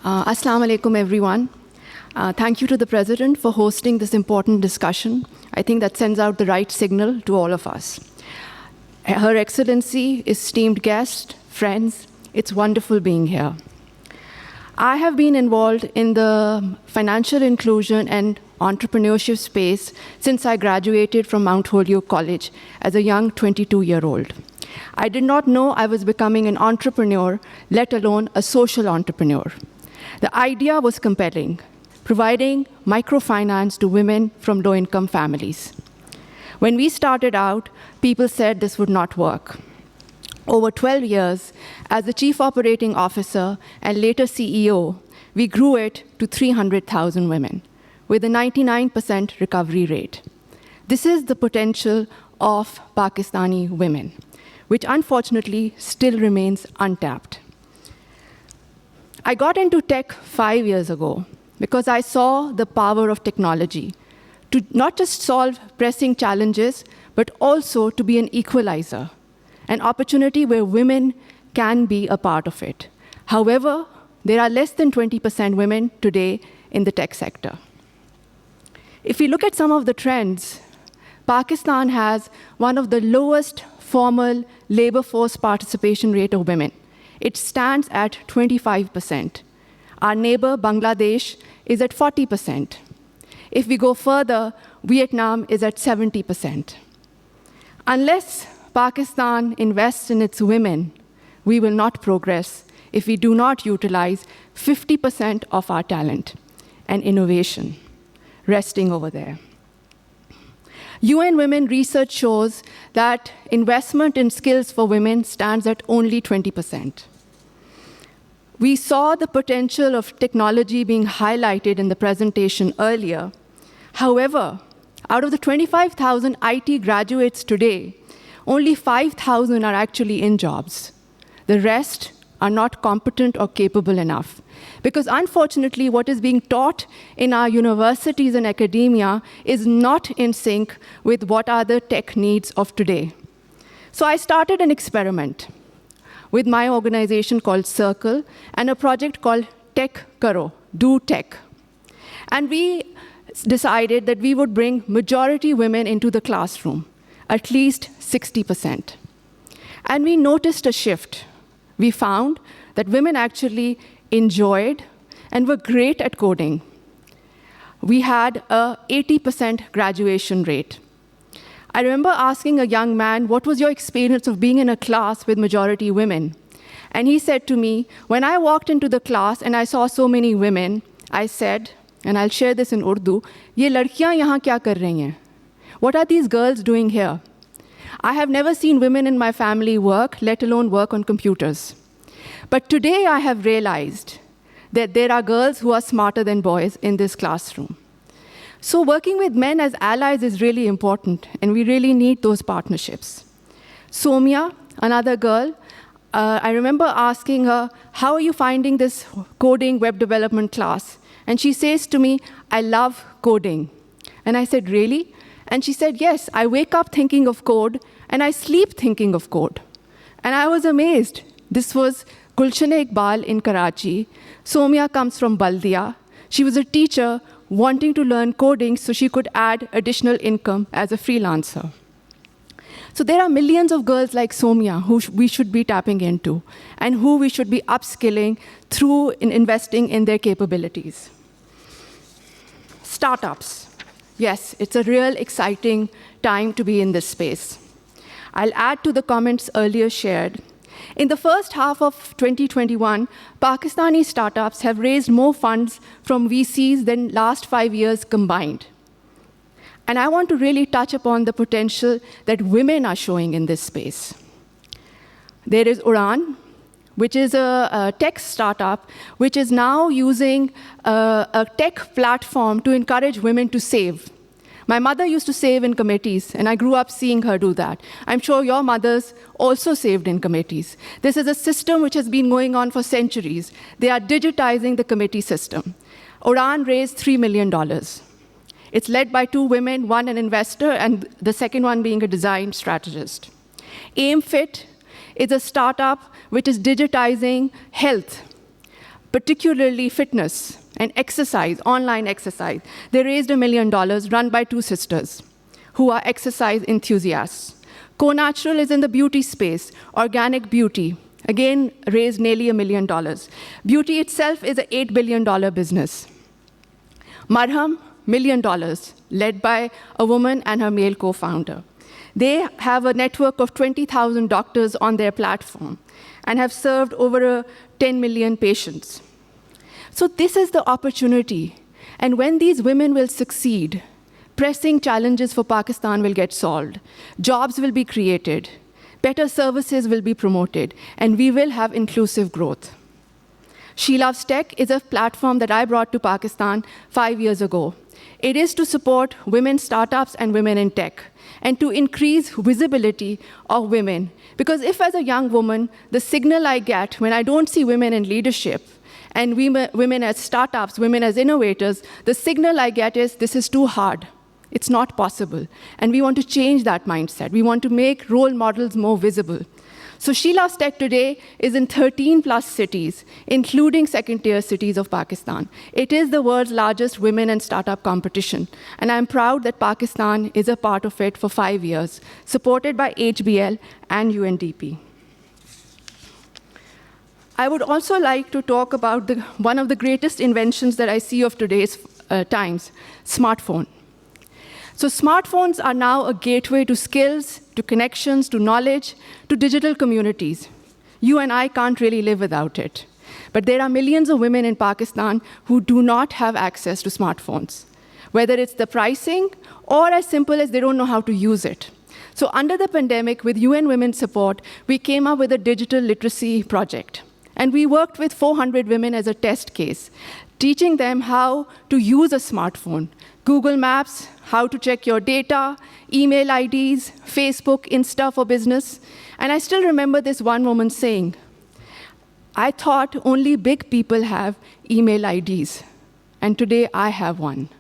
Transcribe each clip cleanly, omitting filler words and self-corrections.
Assalamu alaikum, everyone. Thank you to the President for hosting this important discussion. I think that sends out the right signal to all of us. Her Excellency, esteemed guests, friends, it's wonderful being here. I have been involved in the financial inclusion and entrepreneurship space since I graduated from Mount Holyoke College as a young 22-year-old. I did not know I was becoming an entrepreneur, let alone a social entrepreneur. The idea was compelling, providing microfinance to women from low-income families. When we started out, people said this would not work. Over 12 years, as the Chief Operating Officer and later CEO, we grew it to 300,000 women, with a 99% recovery rate. This is the potential of Pakistani women, which unfortunately still remains untapped. I got into tech 5 years ago because I saw the power of technology to not just solve pressing challenges, but also to be an equalizer, an opportunity where women can be a part of it. However, there are less than 20% women today in the tech sector. If we look at some of the trends, Pakistan has one of the lowest formal labor force participation rate of women. It stands at 25%. Our neighbor, Bangladesh, is at 40%. If we go further, Vietnam is at 70%. Unless Pakistan invests in its women, we will not progress if we do not utilize 50% of our talent and innovation resting over there. UN Women research shows that investment in skills for women stands at only 20%. We saw the potential of technology being highlighted in the presentation earlier. However, out of the 25,000 IT graduates today, only 5,000 are actually in jobs. The rest are not competent or capable enough. Because unfortunately, what is being taught in our universities and academia is not in sync with what are the tech needs of today. So I started an experiment with my organization called Circle and a project called Tech Karo, Do Tech. And we decided that we would bring majority women into the classroom, at least 60%. And we noticed a shift. We found that women actually enjoyed and were great at coding. We had an 80% graduation rate. I remember asking a young man, what was your experience of being in a class with majority women? And he said to me, when I walked into the class and I saw so many women, I said, and I'll share this in Urdu, "Ye ladkiyan yahan kya kar rahi hain? What are these girls doing here? I have never seen women in my family work, let alone work on computers. But today I have realized that there are girls who are smarter than boys in this classroom." So working with men as allies is really important, and we really need those partnerships. Somya, another girl, I remember asking her, how are you finding this coding web development class? And she says to me, I love coding. And I said, really? And she said, yes, I wake up thinking of code, and I sleep thinking of code. And I was amazed. This was Gulshan Iqbal in Karachi. Somya comes from Baldia. She was a teacher wanting to learn coding so she could add additional income as a freelancer. So there are millions of girls like Somya who we should be tapping into and who we should be upskilling through investing in their capabilities. Startups. Yes, it's a real exciting time to be in this space. I'll add to the comments earlier shared. In the first half of 2021, Pakistani startups have raised more funds from VCs than last 5 years combined. And I want to really touch upon the potential that women are showing in this space. There is Uran, which is a tech startup, which is now using a tech platform to encourage women to save. My mother used to save in committees, and I grew up seeing her do that. I'm sure your mothers also saved in committees. This is a system which has been going on for centuries. They are digitizing the committee system. Uran raised $3 million. It's led by 2 women, one an investor, and the second one being a design strategist. AimFit is a startup which is digitizing health, particularly fitness and exercise, online exercise. They raised $1 million, run by two sisters who are exercise enthusiasts. Co-Natural is in the beauty space, organic beauty. Again, raised nearly $1 million. Beauty itself is an $8 billion business. Marham, $1 million, led by a woman and her male co-founder. They have a network of 20,000 doctors on their platform and have served over 10 million patients. So this is the opportunity. And when these women will succeed, pressing challenges for Pakistan will get solved. Jobs will be created. Better services will be promoted. And we will have inclusive growth. She Loves Tech is a platform that I brought to Pakistan 5 years ago. It is to support women startups and women in tech, and to increase visibility of women. Because if, as a young woman, the signal I get when I don't see women in leadership, and women as startups, women as innovators, the signal I get is, this is too hard. It's not possible. And we want to change that mindset. We want to make role models more visible. So She Loves Tech today is in 13+ cities, including second-tier cities of Pakistan. It is the world's largest women and startup competition. And I'm proud that Pakistan is a part of it for 5 years, supported by HBL and UNDP. I would also like to talk about one of the greatest inventions that I see of today's times, smartphone. So smartphones are now a gateway to skills, to connections, to knowledge, to digital communities. You and I can't really live without it. But there are millions of women in Pakistan who do not have access to smartphones, whether it's the pricing or as simple as they don't know how to use it. So under the pandemic, with UN Women's support, we came up with a digital literacy project. And we worked with 400 women as a test case, teaching them how to use a smartphone, Google Maps, how to check your data, email IDs, Facebook, Insta for business. And I still remember this one woman saying, I thought only big people have email IDs, and today I have one.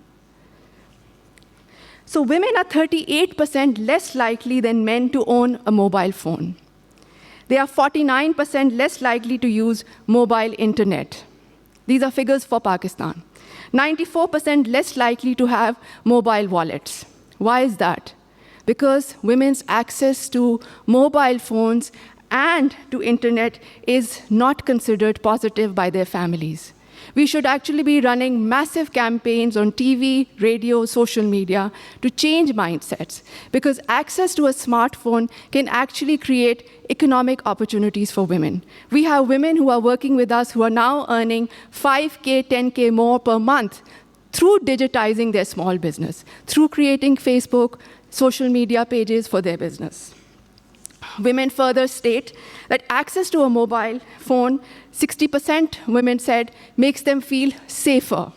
So women are 38% less likely than men to own a mobile phone. They are 49% less likely to use mobile internet. These are figures for Pakistan. 94% less likely to have mobile wallets. Why is that? Because women's access to mobile phones and to internet is not considered positive by their families. We should actually be running massive campaigns on TV, radio, social media to change mindsets, because access to a smartphone can actually create economic opportunities for women. We have women who are working with us who are now earning 5K, 10K more per month through digitizing their small business, through creating Facebook, social media pages for their business. Women further state that access to a mobile phone, 60% women said, makes them feel safer.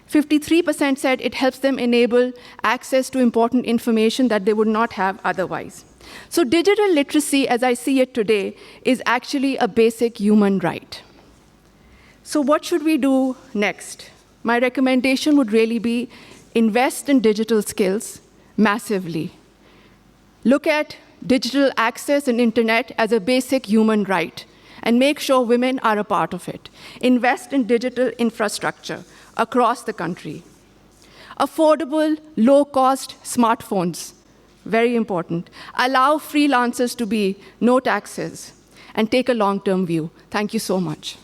53% said it helps them enable access to important information that they would not have otherwise. So digital literacy, as I see it today, is actually a basic human right. So what should we do next? My recommendation would really be invest in digital skills massively. Look at digital access and internet as a basic human right, and make sure women are a part of it. Invest in digital infrastructure across the country. Affordable, low-cost smartphones, very important. Allow freelancers to be no taxes, and take a long-term view. Thank you so much.